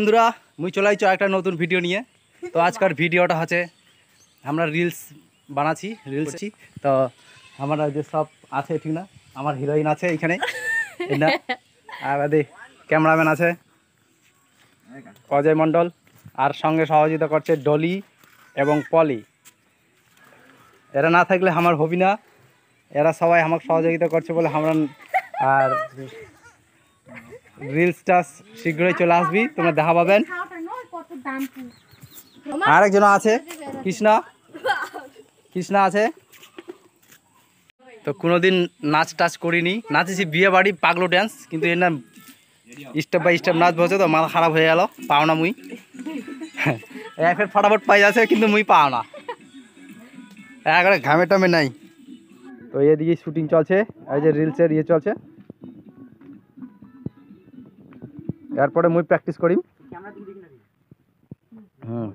বন্ধুরা মুই চলে আইছো একটা নতুন ভিডিও নিয়ে। তো আজকের ভিডিওটা হচ্ছে আমরা রিলস বানাচ্ছি তো আমরা যে সব আছে ঠিক না, আমার হিরোইন আছে এখানে আর ক্যামেরাম্যান আছে অজয় মণ্ডল, আর সঙ্গে সহযোগিতা করছে ডলি এবং পলি। এরা না থাকলে আমার হবি না, এরা সবাই আমাকে সহযোগিতা করছে বলে আমরা। আর রিলসটা শীঘ্রই চলে আসবি, তোমরা দেখা পাবেন। আরেকজন আছে কৃষ্ণা আছে। তো কোনোদিন নাচ টাচ করিনি, নাচেছি বিয়ে বাড়ি পাগলো ড্যান্স, কিন্তু এর না স্টেপ বাই স্টেপ নাচ বসে তো মাথা খারাপ হয়ে গেল, পাও না মুই। ফের ফটাফট পাই যাচ্ছে কিন্তু মুই পাও না, একবারে ঘামে টামে নাই। তো এদিকে শুটিং চলছে, এই যে রিলসের ইয়ে চলছে, এরপরে মুই প্র্যাকটিস করি। হুম